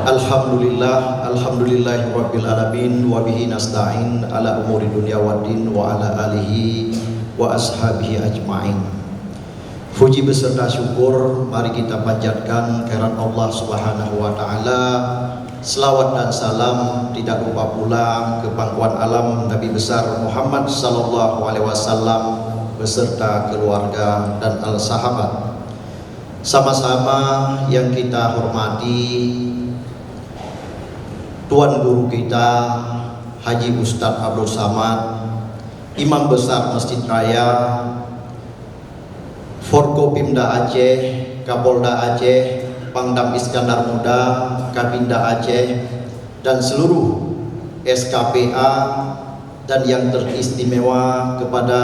Alhamdulillahirabbil alamin wa bihi nasta'in ala umuri dunya waddin wa ala alihi wa ashabihi ajmain. Puji beserta syukur mari kita panjatkan kehadirat Allah Subhanahu wa taala. Selawat dan salam tidak lupa pula ke pangkuan alam Nabi besar Muhammad sallallahu alaihi wasallam beserta keluarga dan al sahabat. Sama-sama yang kita hormati Tuan Guru kita Haji Ustadz Abdul Samad, Imam Besar Masjid Raya, Forkopimda Aceh, Kapolda Aceh, Pangdam Iskandar Muda, Kabinda Aceh, dan seluruh SKPA, dan yang teristimewa kepada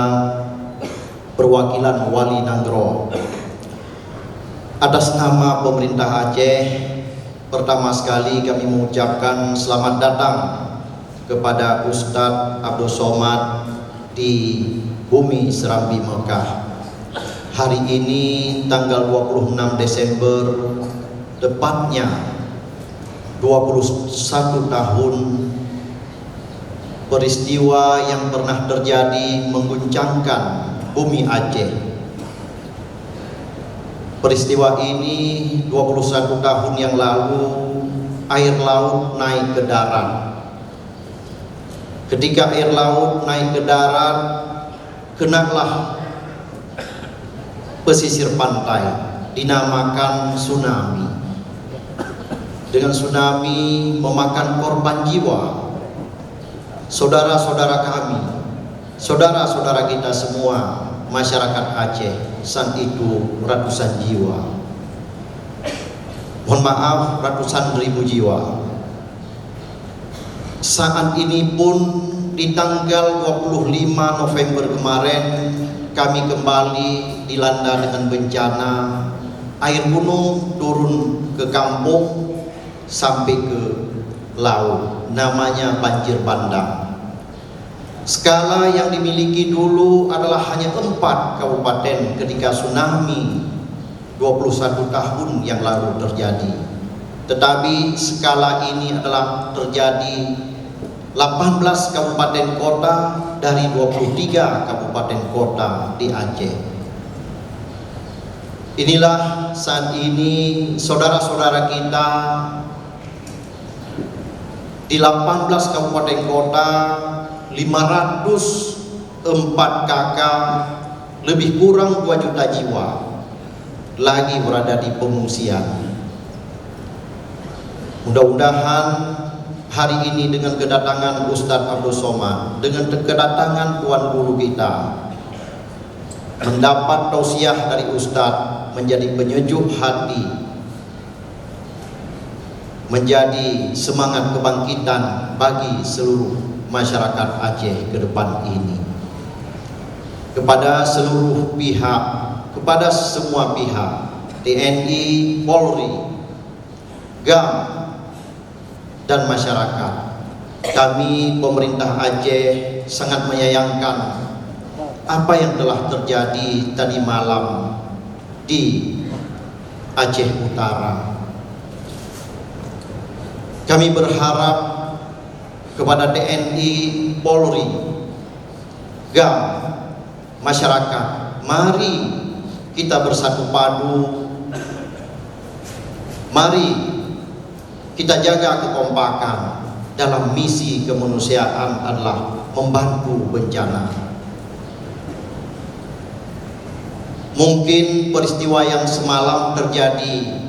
perwakilan Wali Nanggro. Atas nama pemerintah Aceh, pertama sekali kami mengucapkan selamat datang kepada Ustadz Abdul Somad di bumi Serambi Mekah. Hari ini tanggal 26 Desember, tepatnya 21 tahun peristiwa yang pernah terjadi mengguncangkan bumi Aceh. Peristiwa ini 21 tahun yang lalu air laut naik ke darat. Ketika air laut naik ke darat, kenalah pesisir pantai, dinamakan tsunami. Dengan tsunami memakan korban jiwa saudara-saudara kami, saudara-saudara kita semua, masyarakat Aceh. Saat itu ratusan jiwa, mohon maaf, ratusan ribu jiwa. Saat ini pun di tanggal 25 November kemarin kami kembali dilanda dengan bencana. Air gunung turun ke kampung sampai ke laut, namanya banjir bandang. Skala yang dimiliki dulu adalah hanya 4 kabupaten ketika tsunami 21 tahun yang lalu terjadi. Tetapi skala ini adalah terjadi 18 kabupaten kota dari 23 kabupaten kota di Aceh. Inilah saat ini saudara-saudara kita di 18 kabupaten kota, 504 kakak, lebih kurang 2 juta jiwa lagi berada di pengungsian. Mudah-mudahan hari ini dengan kedatangan Ustadz Abdul Somad, dengan kedatangan Tuan Guru kita, mendapat tausiah dari Ustadz menjadi penyejuk hati, menjadi semangat kebangkitan bagi seluruh masyarakat Aceh ke depan ini. Kepada seluruh pihak, kepada semua pihak, TNI, Polri, GAM, dan masyarakat, kami pemerintah Aceh sangat menyayangkan apa yang telah terjadi tadi malam di Aceh Utara. Kami berharap kepada TNI, Polri, GAM, masyarakat, mari kita bersatu padu, mari kita jaga kekompakan dalam misi kemanusiaan adalah membantu bencana. Mungkin peristiwa yang semalam terjadi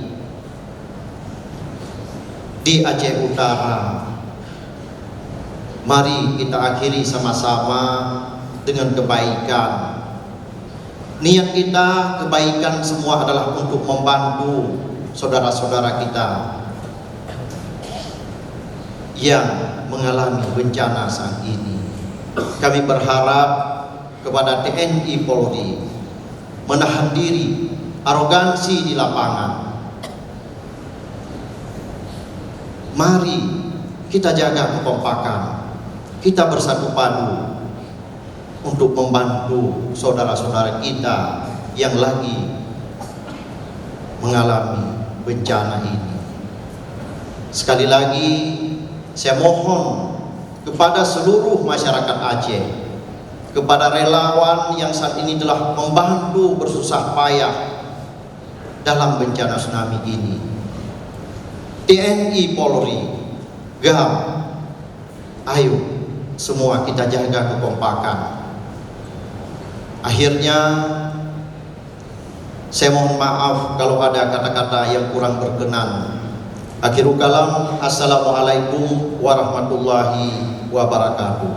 di Aceh Utara, mari kita akhiri sama-sama dengan kebaikan. Niat kita kebaikan semua adalah untuk membantu saudara-saudara kita yang mengalami bencana saat ini. Kami berharap kepada TNI Polri menahan diri, arogansi di lapangan. Mari kita jaga kekompakan, kita bersatu padu untuk membantu saudara-saudara kita yang lagi mengalami bencana ini. Sekali lagi saya mohon kepada seluruh masyarakat Aceh, kepada relawan yang saat ini telah membantu bersusah payah dalam bencana tsunami ini, TNI Polri, GAM, ayo semua kita jaga kekompakan. Akhirnya saya mohon maaf kalau ada kata-kata yang kurang berkenan. Akhirul kalam, assalamualaikum warahmatullahi wabarakatuh.